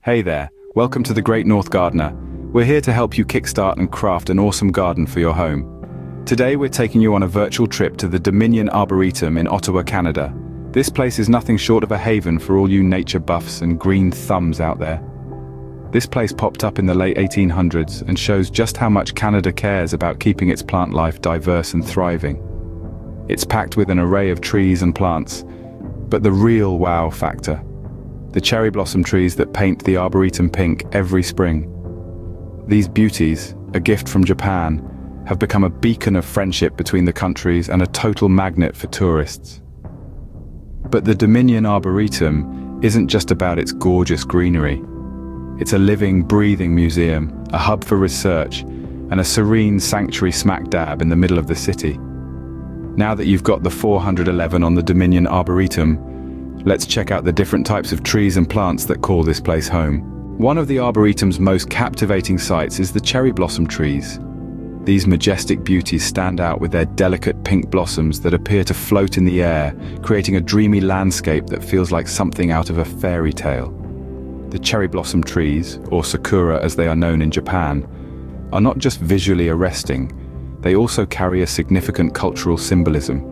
Hey there, welcome to the Great North Gardener. We're here to help you kickstart and craft an awesome garden for your home. Today we're taking you on a virtual trip to the Dominion Arboretum in Ottawa, Canada. This place is nothing short of a haven for all you nature buffs and green thumbs out there. This place popped up in the late 1800s and shows just how much Canada cares about keeping its plant life diverse and thriving. It's packed with an array of trees and plants, but the real wow factor: the cherry blossom trees that paint the Arboretum pink every spring. These beauties, a gift from Japan, have become a beacon of friendship between the countries and a total magnet for tourists. But the Dominion Arboretum isn't just about its gorgeous greenery. It's a living, breathing museum, a hub for research, and a serene sanctuary smack dab in the middle of the city. Now that you've got the 411 on the Dominion Arboretum, let's check out the different types of trees and plants that call this place home. One of the Arboretum's most captivating sights is the cherry blossom trees. These majestic beauties stand out with their delicate pink blossoms that appear to float in the air, creating a dreamy landscape that feels like something out of a fairy tale. The cherry blossom trees, or sakura as they are known in Japan, are not just visually arresting, they also carry a significant cultural symbolism.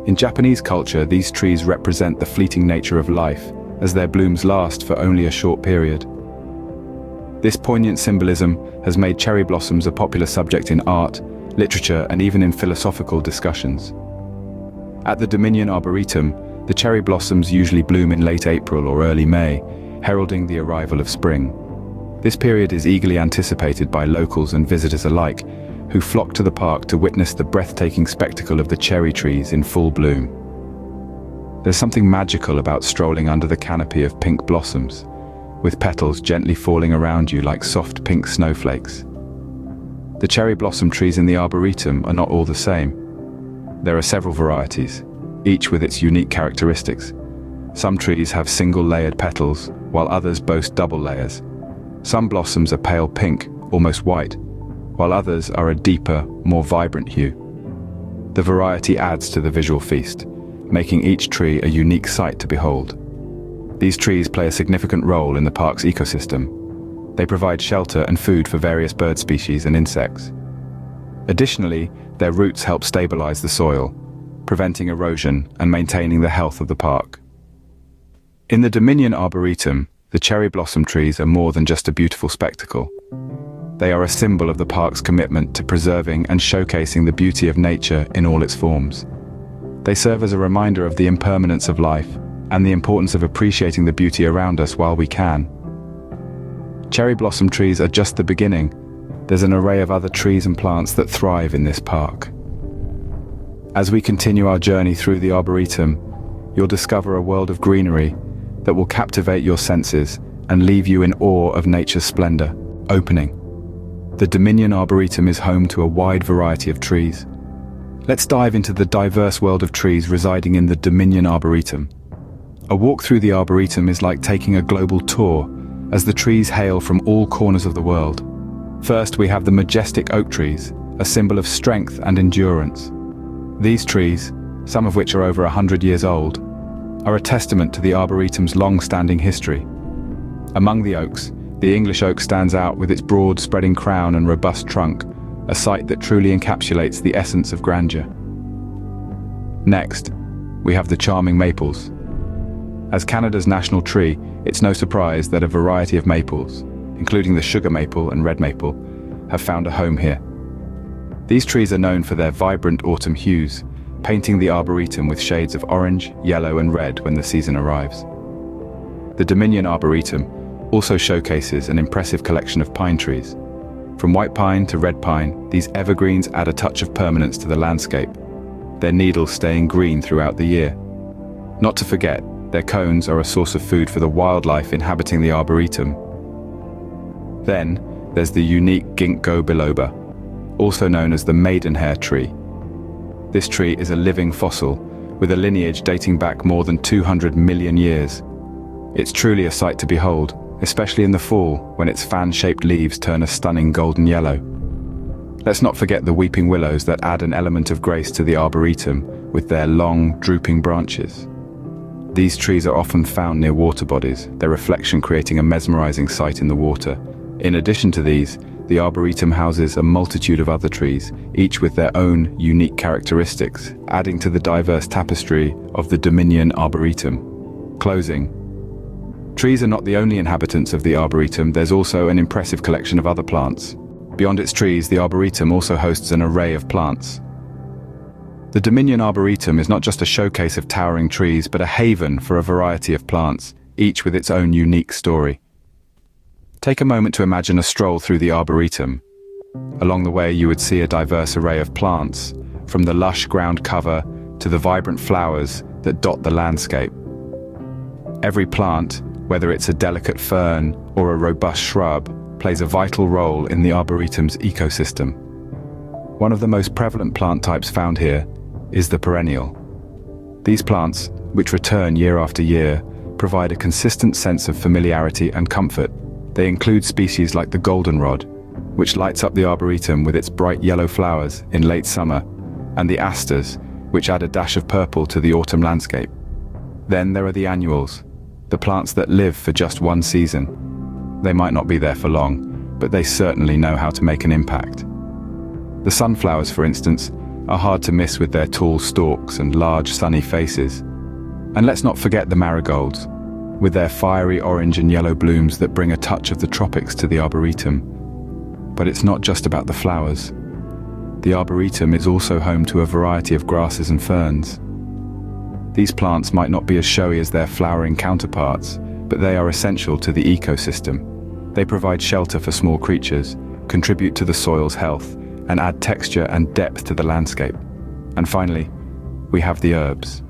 In Japanese culture, these trees represent the fleeting nature of life, as their blooms last for only a short period. This poignant symbolism has made cherry blossoms a popular subject in art, literature, and even in philosophical discussions. At the Dominion Arboretum, the cherry blossoms usually bloom in late April or early May, heralding the arrival of spring. This period is eagerly anticipated by locals and visitors alike, who flock to the park to witness the breathtaking spectacle of the cherry trees in full bloom. There's something magical about strolling under the canopy of pink blossoms, with petals gently falling around you like soft pink snowflakes. The cherry blossom trees in the Arboretum are not all the same. There are several varieties, each with its unique characteristics. Some trees have single-layered petals, while others boast double layers. Some blossoms are pale pink, almost white, while others are a deeper, more vibrant hue. The variety adds to the visual feast, making each tree a unique sight to behold. These trees play a significant role in the park's ecosystem. They provide shelter and food for various bird species and insects. Additionally, their roots help stabilize the soil, preventing erosion and maintaining the health of the park. In the Dominion Arboretum, the cherry blossom trees are more than just a beautiful spectacle. They are a symbol of the park's commitment to preserving and showcasing the beauty of nature in all its forms. They serve as a reminder of the impermanence of life and the importance of appreciating the beauty around us while we can. Cherry blossom trees are just the beginning. There's an array of other trees and plants that thrive in this park. As we continue our journey through the Arboretum, you'll discover a world of greenery that will captivate your senses and leave you in awe of nature's splendor. Opening. The Dominion Arboretum is home to a wide variety of trees. Let's dive into the diverse world of trees residing in the Dominion Arboretum. A walk through the Arboretum is like taking a global tour, as the trees hail from all corners of the world. First, we have the majestic oak trees, a symbol of strength and endurance. These trees, some of which are over 100 years old, are a testament to the Arboretum's long-standing history. Among the oaks, the English oak stands out with its broad, spreading crown and robust trunk, a sight that truly encapsulates the essence of grandeur. Next, we have the charming maples. As Canada's national tree, it's no surprise that a variety of maples, including the sugar maple and red maple, have found a home here. These trees are known for their vibrant autumn hues, painting the Arboretum with shades of orange, yellow, and red when the season arrives. The Dominion Arboretum also showcases an impressive collection of pine trees. From white pine to red pine, these evergreens add a touch of permanence to the landscape, their needles staying green throughout the year. Not to forget, their cones are a source of food for the wildlife inhabiting the Arboretum. Then, there's the unique ginkgo biloba, also known as the maidenhair tree. This tree is a living fossil, with a lineage dating back more than 200 million years. It's truly a sight to behold, especially in the fall, when its fan-shaped leaves turn a stunning golden yellow. Let's not forget the weeping willows that add an element of grace to the Arboretum with their long, drooping branches. These trees are often found near water bodies, their reflection creating a mesmerizing sight in the water. In addition to these, the Arboretum houses a multitude of other trees, each with their own unique characteristics, adding to the diverse tapestry of the Dominion Arboretum. Closing. Trees are not the only inhabitants of the Arboretum, there's also an impressive collection of other plants. Beyond its trees, the Arboretum also hosts an array of plants. The Dominion Arboretum is not just a showcase of towering trees, but a haven for a variety of plants, each with its own unique story. Take a moment to imagine a stroll through the Arboretum. Along the way, you would see a diverse array of plants, from the lush ground cover to the vibrant flowers that dot the landscape. Every plant, whether it's a delicate fern or a robust shrub, plays a vital role in the Arboretum's ecosystem. One of the most prevalent plant types found here is the perennial. These plants, which return year after year, provide a consistent sense of familiarity and comfort. They include species like the goldenrod, which lights up the Arboretum with its bright yellow flowers in late summer, and the asters, which add a dash of purple to the autumn landscape. Then there are the annuals, the plants that live for just one season. They might not be there for long, but they certainly know how to make an impact. The sunflowers, for instance, are hard to miss with their tall stalks and large sunny faces. And let's not forget the marigolds, with their fiery orange and yellow blooms that bring a touch of the tropics to the Arboretum. But it's not just about the flowers. The Arboretum is also home to a variety of grasses and ferns. These plants might not be as showy as their flowering counterparts, but they are essential to the ecosystem. They provide shelter for small creatures, contribute to the soil's health, and add texture and depth to the landscape. And finally, we have the herbs.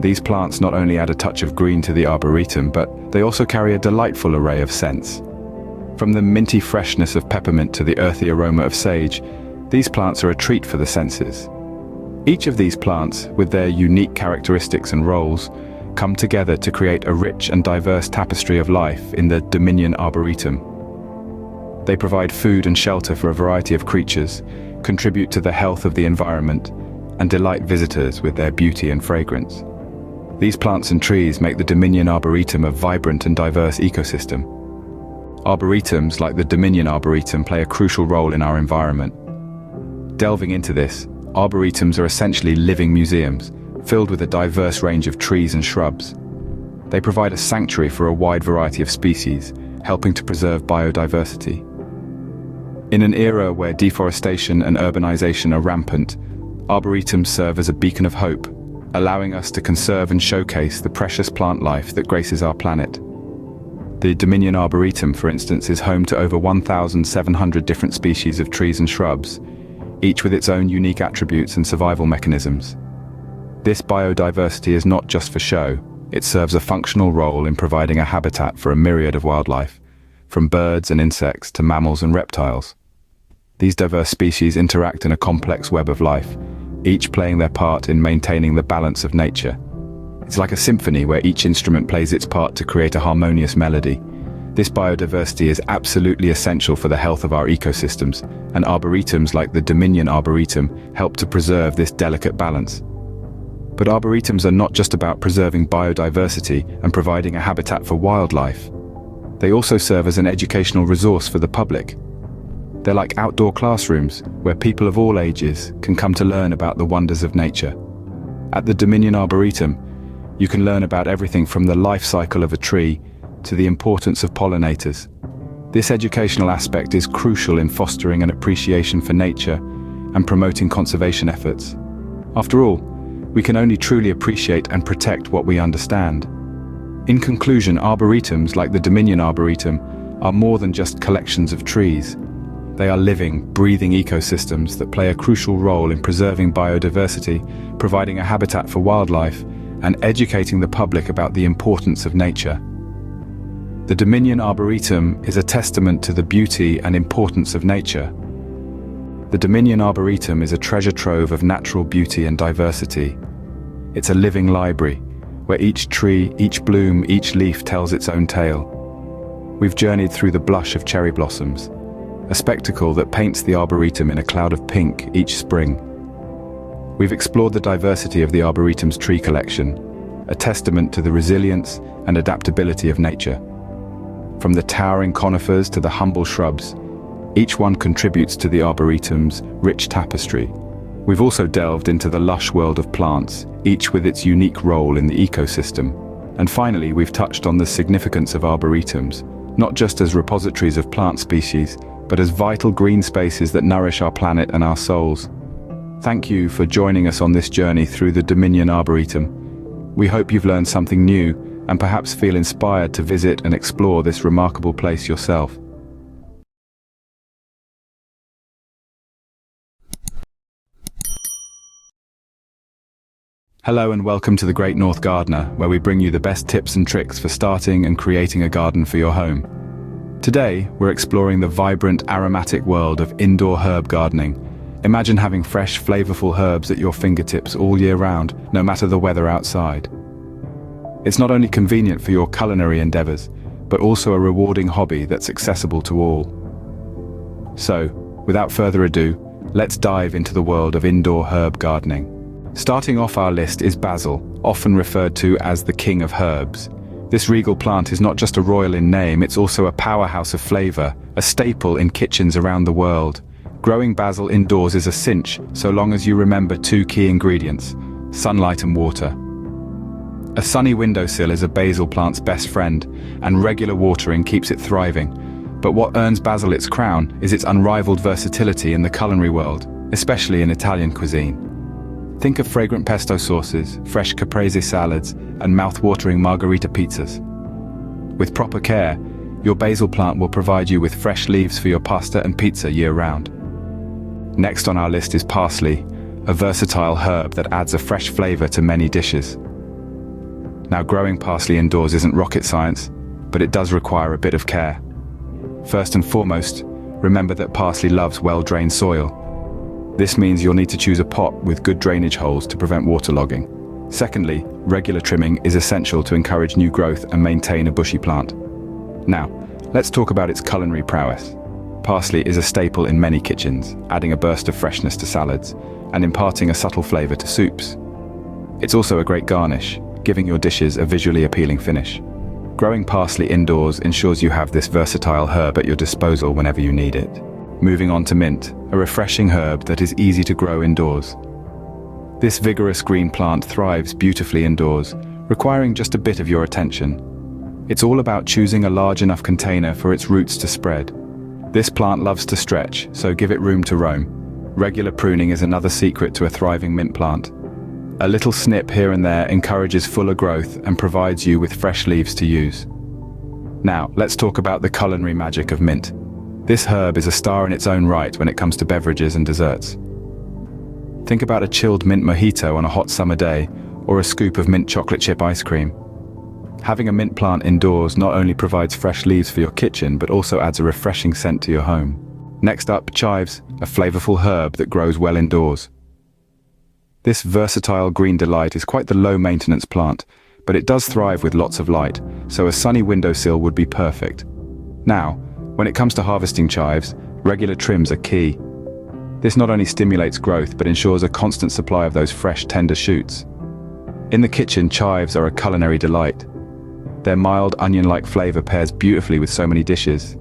These plants not only add a touch of green to the Arboretum, but they also carry a delightful array of scents. From the minty freshness of peppermint to the earthy aroma of sage, these plants are a treat for the senses. Each of these plants, with their unique characteristics and roles, come together to create a rich and diverse tapestry of life in the Dominion Arboretum. They provide food and shelter for a variety of creatures, contribute to the health of the environment, and delight visitors with their beauty and fragrance. These plants and trees make the Dominion Arboretum a vibrant and diverse ecosystem. Arboretums like the Dominion Arboretum play a crucial role in our environment. Delving into this, arboretums are essentially living museums, filled with a diverse range of trees and shrubs. They provide a sanctuary for a wide variety of species, helping to preserve biodiversity. In an era where deforestation and urbanization are rampant, arboretums serve as a beacon of hope, allowing us to conserve and showcase the precious plant life that graces our planet. The Dominion Arboretum, for instance, is home to over 1,700 different species of trees and shrubs, each with its own unique attributes and survival mechanisms. This biodiversity is not just for show, it serves a functional role in providing a habitat for a myriad of wildlife, from birds and insects to mammals and reptiles. These diverse species interact in a complex web of life, each playing their part in maintaining the balance of nature. It's like a symphony where each instrument plays its part to create a harmonious melody. This biodiversity is absolutely essential for the health of our ecosystems, and arboretums like the Dominion Arboretum help to preserve this delicate balance. But arboretums are not just about preserving biodiversity and providing a habitat for wildlife. They also serve as an educational resource for the public. They're like outdoor classrooms where people of all ages can come to learn about the wonders of nature. At the Dominion Arboretum, you can learn about everything from the life cycle of a tree to the importance of pollinators. This educational aspect is crucial in fostering an appreciation for nature and promoting conservation efforts. After all, we can only truly appreciate and protect what we understand. In conclusion, arboretums like the Dominion Arboretum are more than just collections of trees. They are living, breathing ecosystems that play a crucial role in preserving biodiversity, providing a habitat for wildlife, and educating the public about the importance of nature. The Dominion Arboretum is a testament to the beauty and importance of nature. The Dominion Arboretum is a treasure trove of natural beauty and diversity. It's a living library, where each tree, each bloom, each leaf tells its own tale. We've journeyed through the blush of cherry blossoms, a spectacle that paints the Arboretum in a cloud of pink each spring. We've explored the diversity of the Arboretum's tree collection, a testament to the resilience and adaptability of nature. From the towering conifers to the humble shrubs, each one contributes to the Arboretum's rich tapestry. We've also delved into the lush world of plants, each with its unique role in the ecosystem. And finally, we've touched on the significance of arboretums, not just as repositories of plant species, but as vital green spaces that nourish our planet and our souls. Thank you for joining us on this journey through the Dominion Arboretum. We hope you've learned something new and perhaps feel inspired to visit and explore this remarkable place yourself. Hello and welcome to the Great North Gardener, where we bring you the best tips and tricks for starting and creating a garden for your home. Today, we're exploring the vibrant, aromatic world of indoor herb gardening. Imagine having fresh, flavorful herbs at your fingertips all year round, no matter the weather outside. It's not only convenient for your culinary endeavors, but also a rewarding hobby that's accessible to all. So, without further ado, let's dive into the world of indoor herb gardening. Starting off our list is basil, often referred to as the king of herbs. This regal plant is not just a royal in name, it's also a powerhouse of flavor, a staple in kitchens around the world. Growing basil indoors is a cinch, so long as you remember two key ingredients: sunlight and water. A sunny windowsill is a basil plant's best friend, and regular watering keeps it thriving. But what earns basil its crown is its unrivaled versatility in the culinary world, especially in Italian cuisine. Think of fragrant pesto sauces, fresh caprese salads, and mouth-watering margherita pizzas. With proper care, your basil plant will provide you with fresh leaves for your pasta and pizza year-round. Next on our list is parsley, a versatile herb that adds a fresh flavor to many dishes. Now, growing parsley indoors isn't rocket science, but it does require a bit of care. First and foremost, remember that parsley loves well-drained soil. This means you'll need to choose a pot with good drainage holes to prevent waterlogging. Secondly, regular trimming is essential to encourage new growth and maintain a bushy plant. Now, let's talk about its culinary prowess. Parsley is a staple in many kitchens, adding a burst of freshness to salads and imparting a subtle flavor to soups. It's also a great garnish, giving your dishes a visually appealing finish. Growing parsley indoors ensures you have this versatile herb at your disposal whenever you need it. Moving on to mint, a refreshing herb that is easy to grow indoors. This vigorous green plant thrives beautifully indoors, requiring just a bit of your attention. It's all about choosing a large enough container for its roots to spread. This plant loves to stretch, so give it room to roam. Regular pruning is another secret to a thriving mint plant. A little snip here and there encourages fuller growth and provides you with fresh leaves to use. Now, let's talk about the culinary magic of mint. This herb is a star in its own right when it comes to beverages and desserts. Think about a chilled mint mojito on a hot summer day, or a scoop of mint chocolate chip ice cream. Having a mint plant indoors not only provides fresh leaves for your kitchen, but also adds a refreshing scent to your home. Next up, chives, a flavorful herb that grows well indoors. This versatile green delight is quite the low-maintenance plant, but it does thrive with lots of light, so a sunny windowsill would be perfect. Now, when it comes to harvesting chives, regular trims are key. This not only stimulates growth, but ensures a constant supply of those fresh, tender shoots. In the kitchen, chives are a culinary delight. Their mild, onion-like flavor pairs beautifully with so many dishes.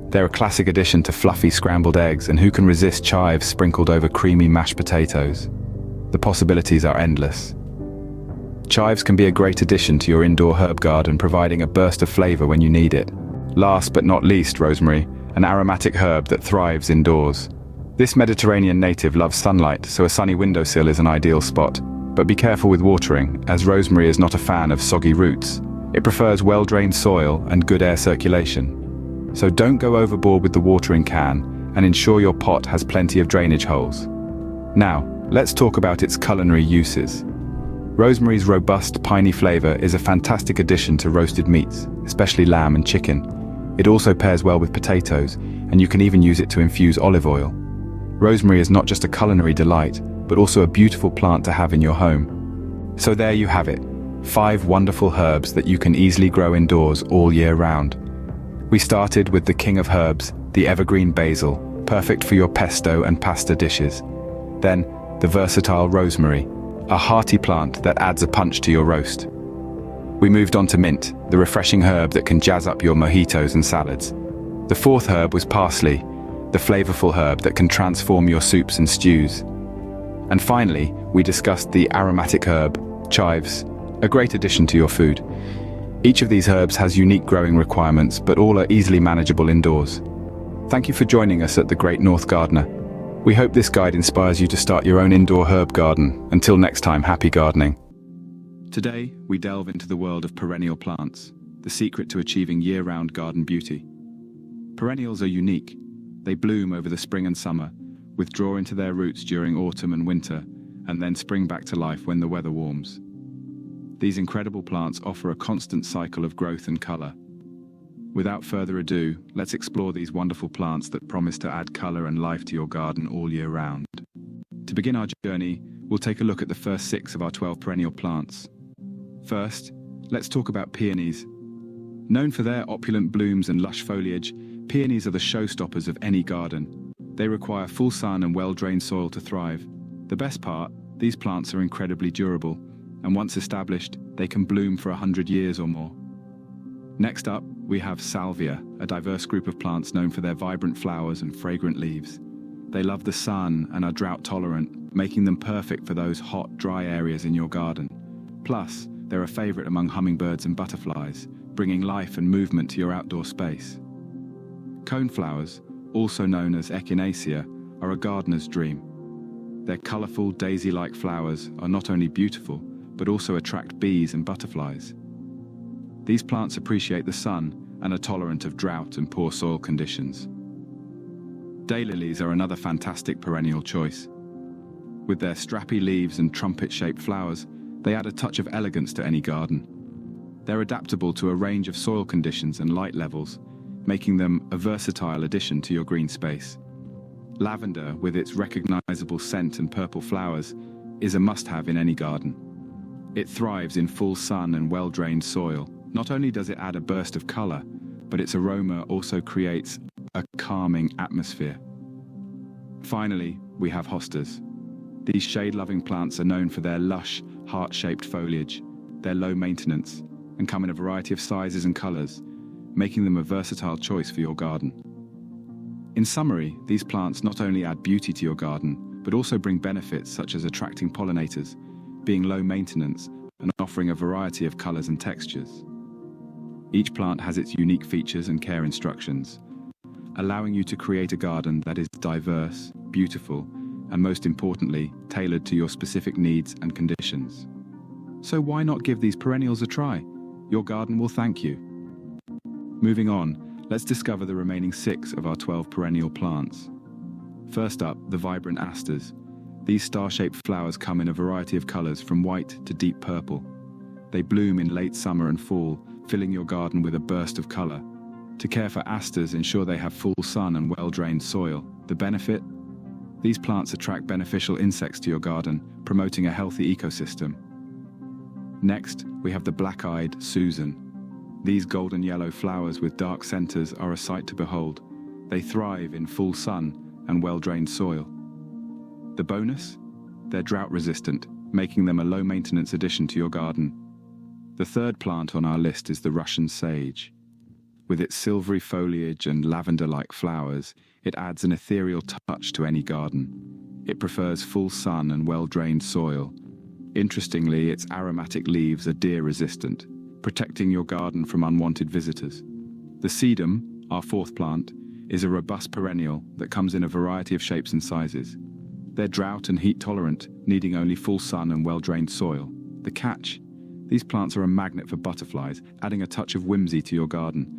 They're a classic addition to fluffy scrambled eggs, and who can resist chives sprinkled over creamy mashed potatoes? The possibilities are endless. Chives can be a great addition to your indoor herb garden, providing a burst of flavor when you need it. Last but not least, rosemary, an aromatic herb that thrives indoors. This Mediterranean native loves sunlight, so a sunny windowsill is an ideal spot. But be careful with watering, as rosemary is not a fan of soggy roots. It prefers well-drained soil and good air circulation. So don't go overboard with the watering can, and ensure your pot has plenty of drainage holes. Now, let's talk about its culinary uses. Rosemary's robust, piney flavor is a fantastic addition to roasted meats, especially lamb and chicken. It also pairs well with potatoes, and you can even use it to infuse olive oil. Rosemary is not just a culinary delight, but also a beautiful plant to have in your home. So there you have it, 5 wonderful herbs that you can easily grow indoors all year round. We started with the king of herbs, the evergreen basil, perfect for your pesto and pasta dishes. Then, the versatile rosemary, a hearty plant that adds a punch to your roast. We moved on to mint, the refreshing herb that can jazz up your mojitos and salads. The fourth herb was parsley, the flavorful herb that can transform your soups and stews. And finally, we discussed the aromatic herb, chives, a great addition to your food. Each of these herbs has unique growing requirements, but all are easily manageable indoors. Thank you for joining us at the Great North Gardener. We hope this guide inspires you to start your own indoor herb garden. Until next time, happy gardening. Today, we delve into the world of perennial plants, the secret to achieving year-round garden beauty. Perennials are unique. They bloom over the spring and summer, withdraw into their roots during autumn and winter, and then spring back to life when the weather warms. These incredible plants offer a constant cycle of growth and color. Without further ado, let's explore these wonderful plants that promise to add color and life to your garden all year round. To begin our journey, we'll take a look at the first 6 of our 12 perennial plants. First, let's talk about peonies. Known for their opulent blooms and lush foliage, peonies are the showstoppers of any garden. They require full sun and well-drained soil to thrive. The best part, these plants are incredibly durable, and once established, they can bloom for 100 years or more. Next up, we have salvia, a diverse group of plants known for their vibrant flowers and fragrant leaves. They love the sun and are drought-tolerant, making them perfect for those hot, dry areas in your garden. Plus, they're a favorite among hummingbirds and butterflies, bringing life and movement to your outdoor space. Coneflowers, also known as echinacea, are a gardener's dream. Their colorful, daisy-like flowers are not only beautiful, but also attract bees and butterflies. These plants appreciate the sun and are tolerant of drought and poor soil conditions. Daylilies are another fantastic perennial choice. With their strappy leaves and trumpet-shaped flowers, they add a touch of elegance to any garden. They're adaptable to a range of soil conditions and light levels, making them a versatile addition to your green space. Lavender, with its recognizable scent and purple flowers, is a must-have in any garden. It thrives in full sun and well-drained soil. Not only does it add a burst of color, but its aroma also creates a calming atmosphere. Finally, we have hostas. These shade-loving plants are known for their lush, heart-shaped foliage. They're low maintenance and come in a variety of sizes and colors, making them a versatile choice for your garden. In summary, these plants not only add beauty to your garden, but also bring benefits such as attracting pollinators, being low maintenance, and offering a variety of colors and textures. Each plant has its unique features and care instructions, allowing you to create a garden that is diverse, beautiful, and most importantly, tailored to your specific needs and conditions. So why not give these perennials a try? Your garden will thank you. Moving on, let's discover the remaining 6 of our 12 perennial plants. First up, the vibrant asters. These star-shaped flowers come in a variety of colors from white to deep purple. They bloom in late summer and fall, filling your garden with a burst of color. To care for asters, ensure they have full sun and well-drained soil. The benefit? These plants attract beneficial insects to your garden, promoting a healthy ecosystem. Next, we have the black-eyed Susan. These golden yellow flowers with dark centers are a sight to behold. They thrive in full sun and well-drained soil. The bonus? They're drought-resistant, making them a low-maintenance addition to your garden. The third plant on our list is the Russian sage. With its silvery foliage and lavender-like flowers, it adds an ethereal touch to any garden. It prefers full sun and well-drained soil. Interestingly, its aromatic leaves are deer-resistant, protecting your garden from unwanted visitors. The sedum, our fourth plant, is a robust perennial that comes in a variety of shapes and sizes. They're drought and heat tolerant, needing only full sun and well-drained soil. The catch? These plants are a magnet for butterflies, adding a touch of whimsy to your garden.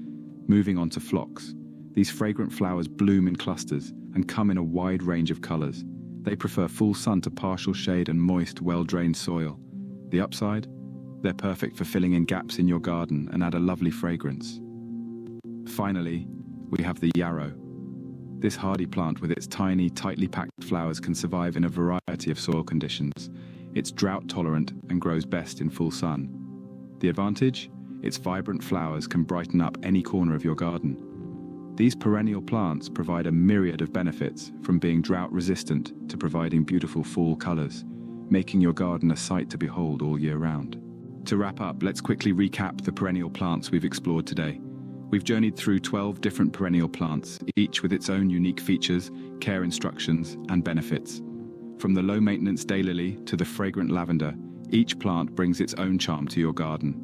Moving on to phlox. These fragrant flowers bloom in clusters and come in a wide range of colors. They prefer full sun to partial shade and moist, well-drained soil. The upside? They're perfect for filling in gaps in your garden and add a lovely fragrance. Finally, we have the yarrow. This hardy plant with its tiny, tightly packed flowers can survive in a variety of soil conditions. It's drought-tolerant and grows best in full sun. The advantage? Its vibrant flowers can brighten up any corner of your garden. These perennial plants provide a myriad of benefits, from being drought-resistant to providing beautiful fall colors, making your garden a sight to behold all year round. To wrap up, let's quickly recap the perennial plants we've explored today. We've journeyed through 12 different perennial plants, each with its own unique features, care instructions, and benefits. From the low-maintenance daylily to the fragrant lavender, each plant brings its own charm to your garden.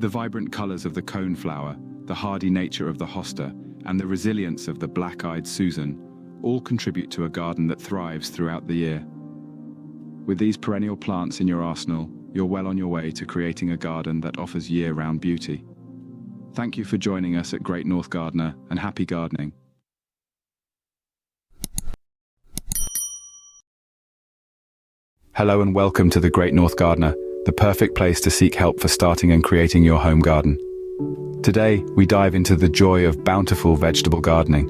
The vibrant colors of the coneflower, the hardy nature of the hosta, and the resilience of the black-eyed Susan all contribute to a garden that thrives throughout the year. With these perennial plants in your arsenal, you're well on your way to creating a garden that offers year-round beauty. Thank you for joining us at Great North Gardener, and happy gardening. Hello and welcome to the Great North Gardener, the perfect place to seek help for starting and creating your home garden. Today, we dive into the joy of bountiful vegetable gardening.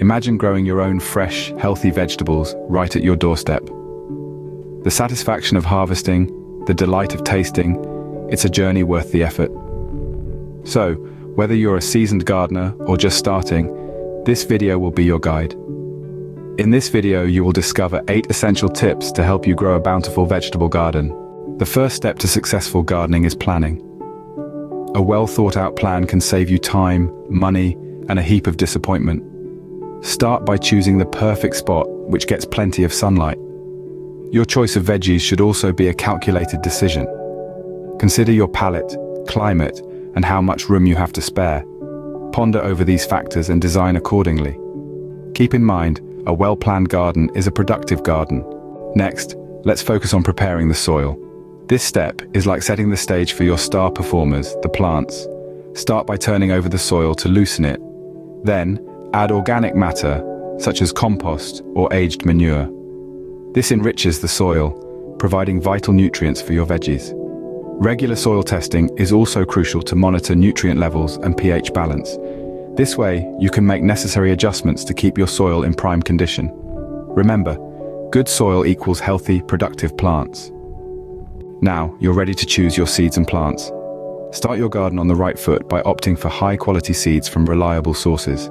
Imagine growing your own fresh, healthy vegetables right at your doorstep. The satisfaction of harvesting, the delight of tasting, it's a journey worth the effort. So, whether you're a seasoned gardener or just starting, this video will be your guide. In this video, you will discover 8 essential tips to help you grow a bountiful vegetable garden. The first step to successful gardening is planning. A well-thought-out plan can save you time, money, and a heap of disappointment. Start by choosing the perfect spot, which gets plenty of sunlight. Your choice of veggies should also be a calculated decision. Consider your palate, climate, and how much room you have to spare. Ponder over these factors and design accordingly. Keep in mind, a well-planned garden is a productive garden. Next, let's focus on preparing the soil. This step is like setting the stage for your star performers, the plants. Start by turning over the soil to loosen it. Then, add organic matter, such as compost or aged manure. This enriches the soil, providing vital nutrients for your veggies. Regular soil testing is also crucial to monitor nutrient levels and pH balance. This way, you can make necessary adjustments to keep your soil in prime condition. Remember, good soil equals healthy, productive plants. Now, you're ready to choose your seeds and plants. Start your garden on the right foot by opting for high-quality seeds from reliable sources.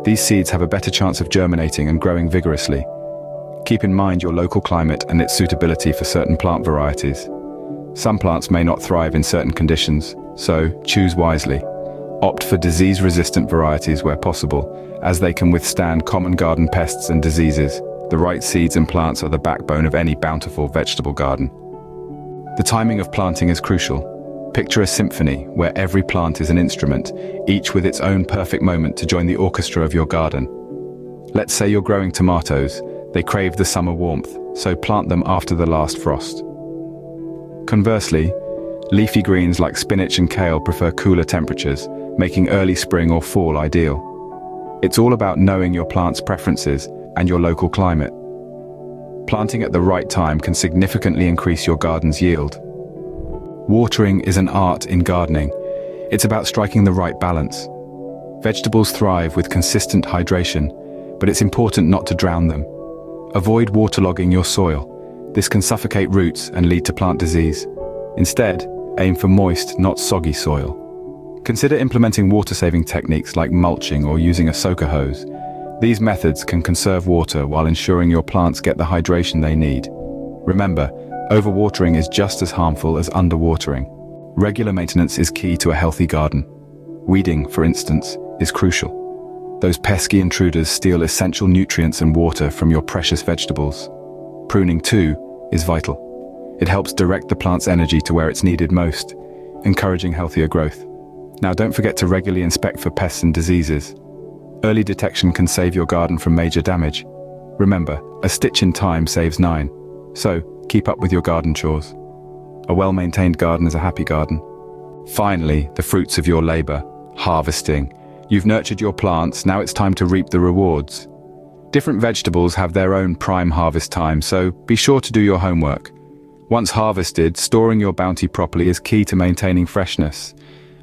These seeds have a better chance of germinating and growing vigorously. Keep in mind your local climate and its suitability for certain plant varieties. Some plants may not thrive in certain conditions, so choose wisely. Opt for disease-resistant varieties where possible, as they can withstand common garden pests and diseases. The right seeds and plants are the backbone of any bountiful vegetable garden. The timing of planting is crucial. Picture a symphony where every plant is an instrument, each with its own perfect moment to join the orchestra of your garden. Let's say you're growing tomatoes. They crave the summer warmth, so plant them after the last frost. Conversely, leafy greens like spinach and kale prefer cooler temperatures, making early spring or fall ideal. It's all about knowing your plant's preferences and your local climate. Planting at the right time can significantly increase your garden's yield. Watering is an art in gardening. It's about striking the right balance. Vegetables thrive with consistent hydration, but it's important not to drown them. Avoid waterlogging your soil. This can suffocate roots and lead to plant disease. Instead, aim for moist, not soggy soil. Consider implementing water-saving techniques like mulching or using a soaker hose. These methods can conserve water while ensuring your plants get the hydration they need. Remember, overwatering is just as harmful as underwatering. Regular maintenance is key to a healthy garden. Weeding, for instance, is crucial. Those pesky intruders steal essential nutrients and water from your precious vegetables. Pruning, too, is vital. It helps direct the plant's energy to where it's needed most, encouraging healthier growth. Now, don't forget to regularly inspect for pests and diseases. Early detection can save your garden from major damage. Remember, a stitch in time saves 9. So, keep up with your garden chores. A well-maintained garden is a happy garden. Finally, the fruits of your labor, harvesting. You've nurtured your plants, now it's time to reap the rewards. Different vegetables have their own prime harvest time, so be sure to do your homework. Once harvested, storing your bounty properly is key to maintaining freshness.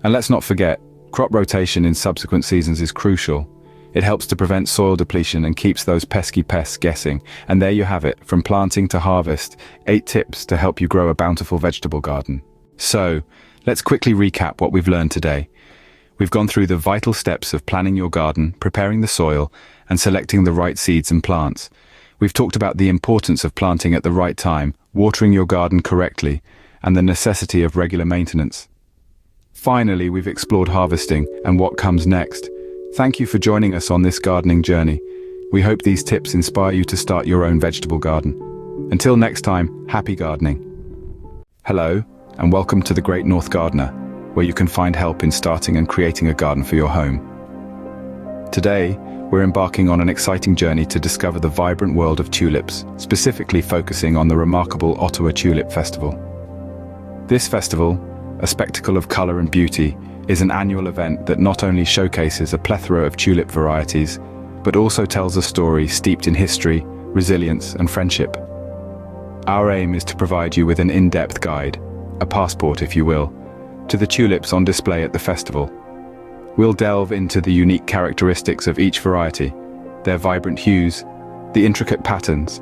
And let's not forget, crop rotation in subsequent seasons is crucial. It helps to prevent soil depletion and keeps those pesky pests guessing. And there you have it, from planting to harvest, 8 tips to help you grow a bountiful vegetable garden. So, let's quickly recap what we've learned today. We've gone through the vital steps of planning your garden, preparing the soil, and selecting the right seeds and plants. We've talked about the importance of planting at the right time, watering your garden correctly, and the necessity of regular maintenance. Finally, we've explored harvesting and what comes next. Thank you for joining us on this gardening journey. We hope these tips inspire you to start your own vegetable garden. Until next time, happy gardening. Hello, and welcome to the Great North Gardener, where you can find help in starting and creating a garden for your home. Today, we're embarking on an exciting journey to discover the vibrant world of tulips, specifically focusing on the remarkable Ottawa Tulip Festival. This festival, a spectacle of colour and beauty, is an annual event that not only showcases a plethora of tulip varieties, but also tells a story steeped in history, resilience, and friendship. Our aim is to provide you with an in-depth guide, a passport if you will, to the tulips on display at the festival. We'll delve into the unique characteristics of each variety, their vibrant hues, the intricate patterns,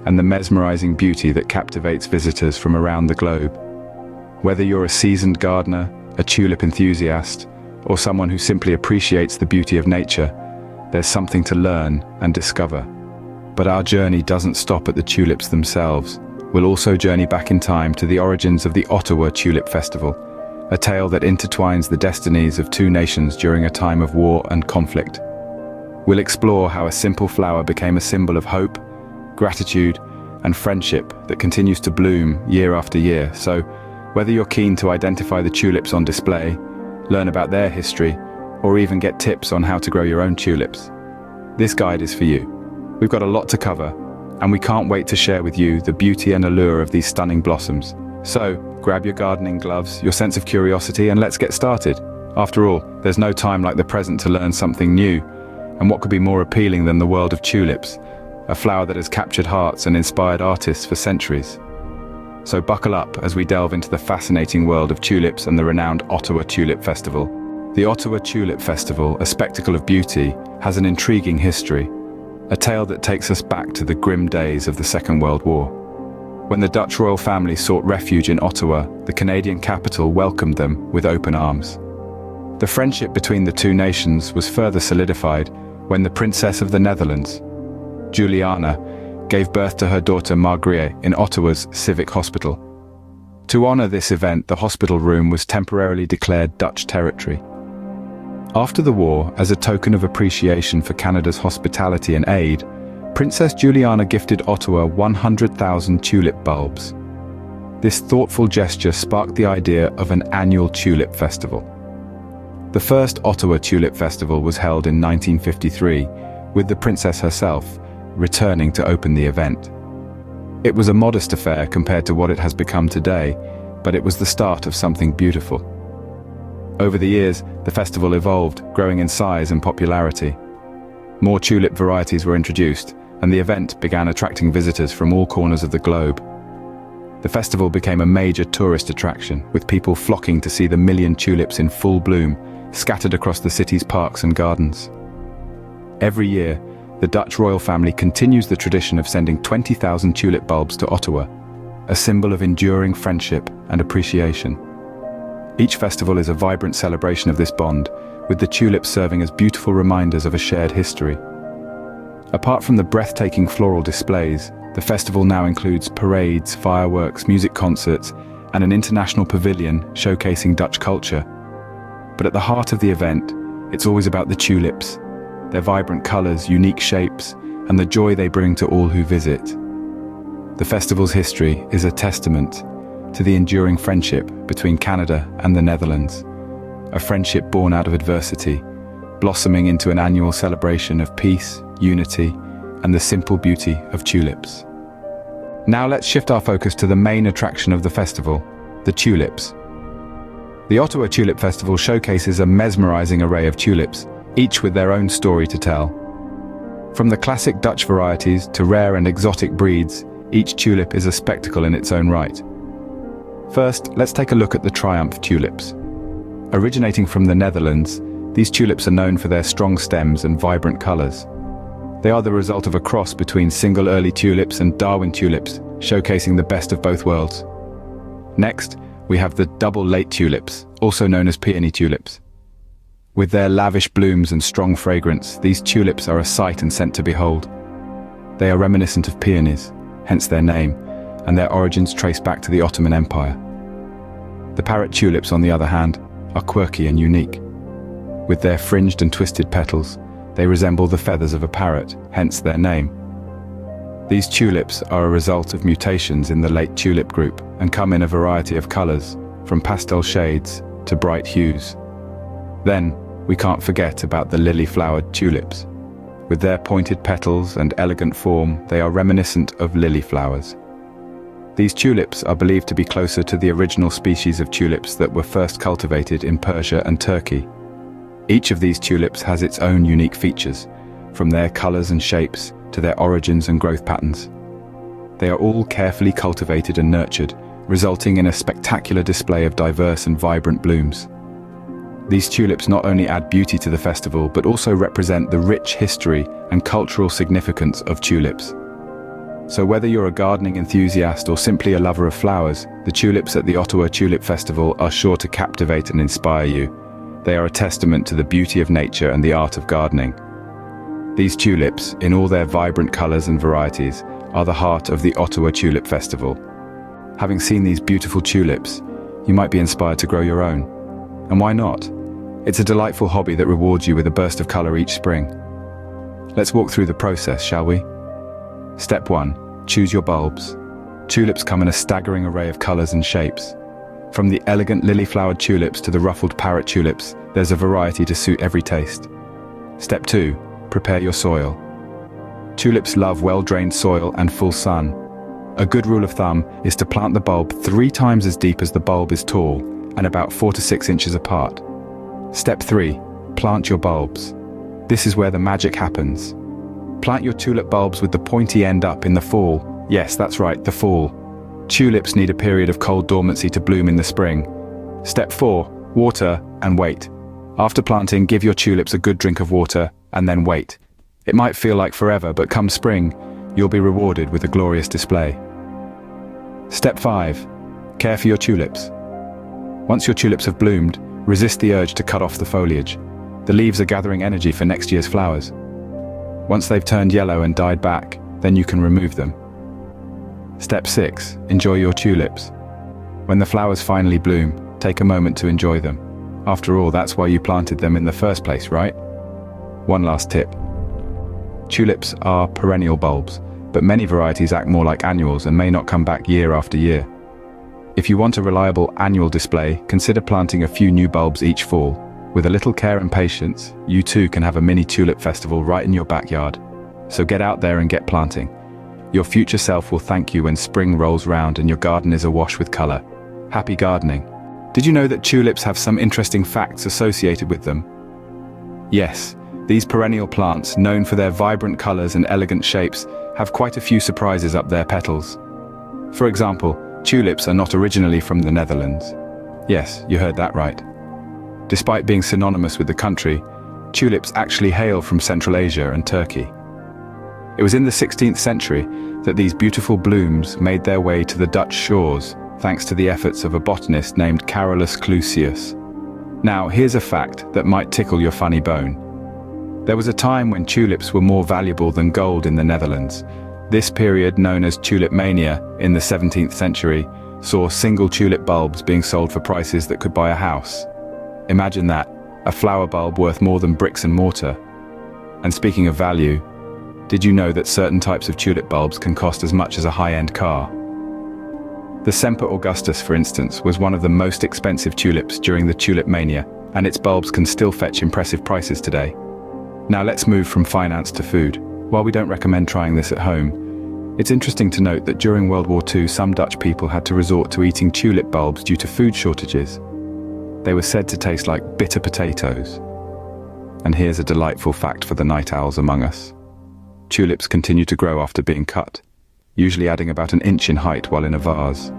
and the mesmerizing beauty that captivates visitors from around the globe. Whether you're a seasoned gardener, a tulip enthusiast, or someone who simply appreciates the beauty of nature, there's something to learn and discover. But our journey doesn't stop at the tulips themselves. We'll also journey back in time to the origins of the Ottawa Tulip Festival, a tale that intertwines the destinies of two nations during a time of war and conflict. We'll explore how a simple flower became a symbol of hope, gratitude, and friendship that continues to bloom year after year. So, whether you're keen to identify the tulips on display, learn about their history, or even get tips on how to grow your own tulips, this guide is for you. We've got a lot to cover, and we can't wait to share with you the beauty and allure of these stunning blossoms. So, grab your gardening gloves, your sense of curiosity, and let's get started. After all, there's no time like the present to learn something new, and what could be more appealing than the world of tulips, a flower that has captured hearts and inspired artists for centuries. So buckle up as we delve into the fascinating world of tulips and the renowned Ottawa Tulip Festival. The Ottawa Tulip Festival, a spectacle of beauty, has an intriguing history, a tale that takes us back to the grim days of the Second World War. When the Dutch royal family sought refuge in Ottawa, the Canadian capital welcomed them with open arms. The friendship between the two nations was further solidified when the Princess of the Netherlands, Juliana, gave birth to her daughter Margriet in Ottawa's Civic Hospital. To honor this event, the hospital room was temporarily declared Dutch territory. After the war, as a token of appreciation for Canada's hospitality and aid, Princess Juliana gifted Ottawa 100,000 tulip bulbs. This thoughtful gesture sparked the idea of an annual tulip festival. The first Ottawa Tulip Festival was held in 1953, with the princess herself returning to open the event. It was a modest affair compared to what it has become today, but it was the start of something beautiful. Over the years, the festival evolved, growing in size and popularity. More tulip varieties were introduced, and the event began attracting visitors from all corners of the globe. The festival became a major tourist attraction, with people flocking to see the million tulips in full bloom, scattered across the city's parks and gardens. Every year, the Dutch royal family continues the tradition of sending 20,000 tulip bulbs to Ottawa, a symbol of enduring friendship and appreciation. Each festival is a vibrant celebration of this bond, with the tulips serving as beautiful reminders of a shared history. Apart from the breathtaking floral displays, the festival now includes parades, fireworks, music concerts, and an international pavilion showcasing Dutch culture. But at the heart of the event, it's always about the tulips, their vibrant colors, unique shapes, and the joy they bring to all who visit. The festival's history is a testament to the enduring friendship between Canada and the Netherlands, a friendship born out of adversity, blossoming into an annual celebration of peace, unity, and the simple beauty of tulips. Now let's shift our focus to the main attraction of the festival, the tulips. The Ottawa Tulip Festival showcases a mesmerizing array of tulips, each with their own story to tell. From the classic Dutch varieties to rare and exotic breeds, each tulip is a spectacle in its own right. First, let's take a look at the Triumph tulips. Originating from the Netherlands, these tulips are known for their strong stems and vibrant colors. They are the result of a cross between single early tulips and Darwin tulips, showcasing the best of both worlds. Next, we have the double late tulips, also known as peony tulips. With their lavish blooms and strong fragrance, these tulips are a sight and scent to behold. They are reminiscent of peonies, hence their name, and their origins trace back to the Ottoman Empire. The parrot tulips, on the other hand, are quirky and unique. With their fringed and twisted petals, they resemble the feathers of a parrot, hence their name. These tulips are a result of mutations in the late tulip group and come in a variety of colors, from pastel shades to bright hues. Then, we can't forget about the lily-flowered tulips. With their pointed petals and elegant form, they are reminiscent of lily flowers. These tulips are believed to be closer to the original species of tulips that were first cultivated in Persia and Turkey. Each of these tulips has its own unique features, from their colors and shapes to their origins and growth patterns. They are all carefully cultivated and nurtured, resulting in a spectacular display of diverse and vibrant blooms. These tulips not only add beauty to the festival, but also represent the rich history and cultural significance of tulips. So whether you're a gardening enthusiast or simply a lover of flowers, the tulips at the Ottawa Tulip Festival are sure to captivate and inspire you. They are a testament to the beauty of nature and the art of gardening. These tulips, in all their vibrant colors and varieties, are the heart of the Ottawa Tulip Festival. Having seen these beautiful tulips, you might be inspired to grow your own. And why not? It's a delightful hobby that rewards you with a burst of color each spring. Let's walk through the process, shall we? Step 1. Choose your bulbs. Tulips come in a staggering array of colors and shapes. From the elegant lily-flowered tulips to the ruffled parrot tulips, there's a variety to suit every taste. Step 2. Prepare your soil. Tulips love well-drained soil and full sun. A good rule of thumb is to plant the bulb 3 times as deep as the bulb is tall and about 4 to 6 inches apart. Step 3. Plant your bulbs. This is where the magic happens. Plant your tulip bulbs with the pointy end up in the fall. Yes, that's right, the fall. Tulips need a period of cold dormancy to bloom in the spring. Step 4. Water and wait. After planting, give your tulips a good drink of water and then wait. It might feel like forever, but come spring, you'll be rewarded with a glorious display. Step 5. Care for your tulips. Once your tulips have bloomed, resist the urge to cut off the foliage. The leaves are gathering energy for next year's flowers. Once they've turned yellow and died back, then you can remove them. Step 6. Enjoy your tulips. When the flowers finally bloom, take a moment to enjoy them. After all, that's why you planted them in the first place, right? One last tip. Tulips are perennial bulbs, but many varieties act more like annuals and may not come back year after year. If you want a reliable annual display, consider planting a few new bulbs each fall. With a little care and patience, you too can have a mini tulip festival right in your backyard. So get out there and get planting. Your future self will thank you when spring rolls round and your garden is awash with color. Happy gardening. Did you know that tulips have some interesting facts associated with them? Yes, these perennial plants, known for their vibrant colors and elegant shapes, have quite a few surprises up their petals. For example, tulips are not originally from the Netherlands. Yes, you heard that right. Despite being synonymous with the country, tulips actually hail from Central Asia and Turkey. It was in the 16th century that these beautiful blooms made their way to the Dutch shores, thanks to the efforts of a botanist named Carolus Clusius. Now, here's a fact that might tickle your funny bone. There was a time when tulips were more valuable than gold in the Netherlands. This period, known as tulip mania in the 17th century, saw single tulip bulbs being sold for prices that could buy a house. Imagine that, a flower bulb worth more than bricks and mortar. And speaking of value, did you know that certain types of tulip bulbs can cost as much as a high-end car? The Semper Augustus, for instance, was one of the most expensive tulips during the tulip mania, and its bulbs can still fetch impressive prices today. Now let's move from finance to food. While we don't recommend trying this at home, it's interesting to note that during World War II, some Dutch people had to resort to eating tulip bulbs due to food shortages. They were said to taste like bitter potatoes. And here's a delightful fact for the night owls among us. Tulips continue to grow after being cut, usually adding about an inch in height while in a vase.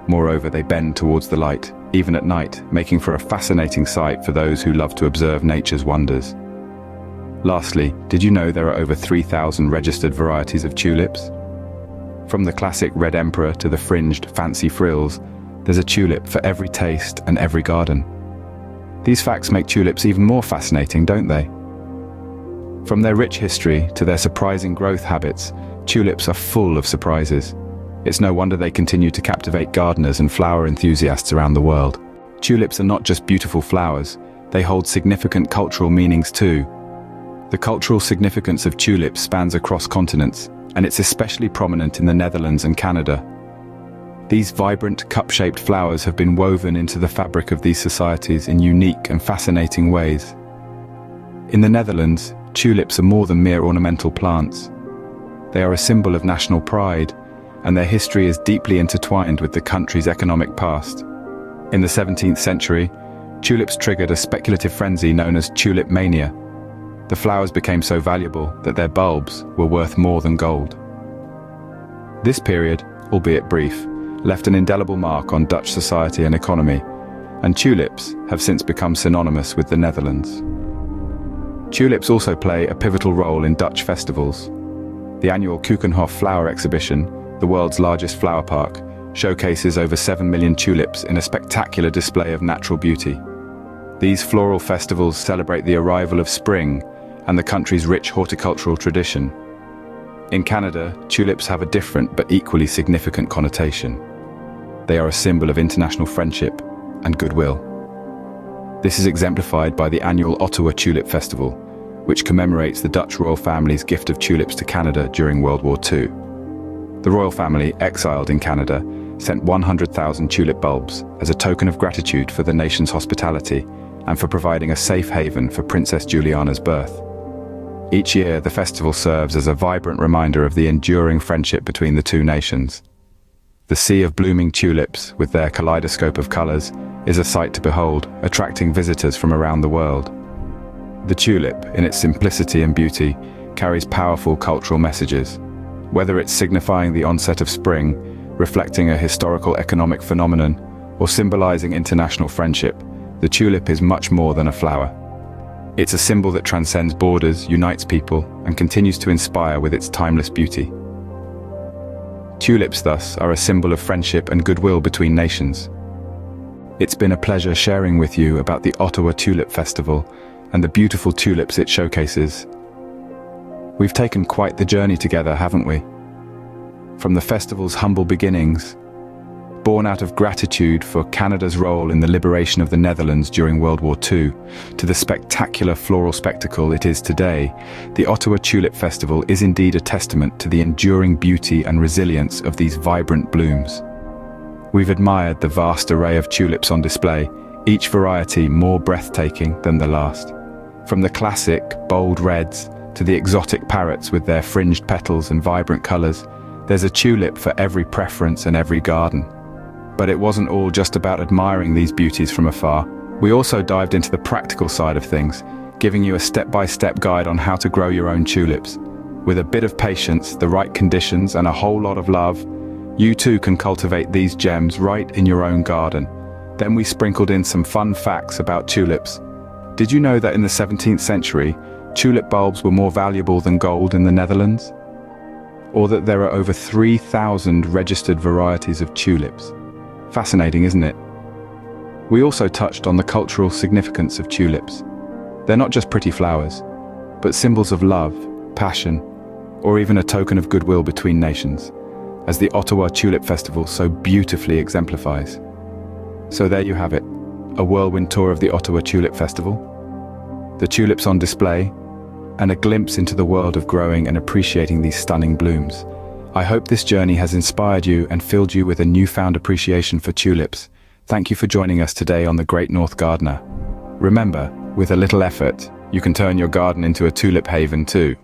Moreover, they bend towards the light, even at night, making for a fascinating sight for those who love to observe nature's wonders. Lastly, did you know there are over 3,000 registered varieties of tulips? From the classic red emperor to the fringed, fancy frills, there's a tulip for every taste and every garden. These facts make tulips even more fascinating, don't they? From their rich history to their surprising growth habits, tulips are full of surprises. It's no wonder they continue to captivate gardeners and flower enthusiasts around the world. Tulips are not just beautiful flowers, they hold significant cultural meanings too. The cultural significance of tulips spans across continents, and it's especially prominent in the Netherlands and Canada. These vibrant, cup-shaped flowers have been woven into the fabric of these societies in unique and fascinating ways. In the Netherlands, tulips are more than mere ornamental plants. They are a symbol of national pride, and their history is deeply intertwined with the country's economic past. In the 17th century, tulips triggered a speculative frenzy known as tulip mania. The flowers became so valuable that their bulbs were worth more than gold. This period, albeit brief, left an indelible mark on Dutch society and economy, and tulips have since become synonymous with the Netherlands. Tulips also play a pivotal role in Dutch festivals. The annual Keukenhof Flower Exhibition, the world's largest flower park, showcases over 7 million tulips in a spectacular display of natural beauty. These floral festivals celebrate the arrival of spring and the country's rich horticultural tradition. In Canada, tulips have a different but equally significant connotation. They are a symbol of international friendship and goodwill. This is exemplified by the annual Ottawa Tulip Festival, which commemorates the Dutch royal family's gift of tulips to Canada during World War II. The royal family, exiled in Canada, sent 100,000 tulip bulbs as a token of gratitude for the nation's hospitality and for providing a safe haven for Princess Juliana's birth. Each year, the festival serves as a vibrant reminder of the enduring friendship between the two nations. The sea of blooming tulips, with their kaleidoscope of colors, is a sight to behold, attracting visitors from around the world. The tulip, in its simplicity and beauty, carries powerful cultural messages. Whether it's signifying the onset of spring, reflecting a historical economic phenomenon, or symbolizing international friendship, the tulip is much more than a flower. It's a symbol that transcends borders, unites people, and continues to inspire with its timeless beauty. Tulips, thus, are a symbol of friendship and goodwill between nations. It's been a pleasure sharing with you about the Ottawa Tulip Festival and the beautiful tulips it showcases. We've taken quite the journey together, haven't we? From the festival's humble beginnings, born out of gratitude for Canada's role in the liberation of the Netherlands during World War II, to the spectacular floral spectacle it is today, the Ottawa Tulip Festival is indeed a testament to the enduring beauty and resilience of these vibrant blooms. We've admired the vast array of tulips on display, each variety more breathtaking than the last. From the classic, bold reds to the exotic parrots with their fringed petals and vibrant colors, there's a tulip for every preference and every garden. But it wasn't all just about admiring these beauties from afar. We also dived into the practical side of things, giving you a step-by-step guide on how to grow your own tulips. With a bit of patience, the right conditions, and a whole lot of love, you too can cultivate these gems right in your own garden. Then we sprinkled in some fun facts about tulips. Did you know that in the 17th century, tulip bulbs were more valuable than gold in the Netherlands? Or that there are over 3,000 registered varieties of tulips? Fascinating, isn't it? We also touched on the cultural significance of tulips. They're not just pretty flowers, but symbols of love, passion, or even a token of goodwill between nations, as the Ottawa Tulip Festival so beautifully exemplifies. So there you have it, a whirlwind tour of the Ottawa Tulip Festival, the tulips on display, and a glimpse into the world of growing and appreciating these stunning blooms. I hope this journey has inspired you and filled you with a newfound appreciation for tulips. Thank you for joining us today on The Great North Gardener. Remember, with a little effort, you can turn your garden into a tulip haven too.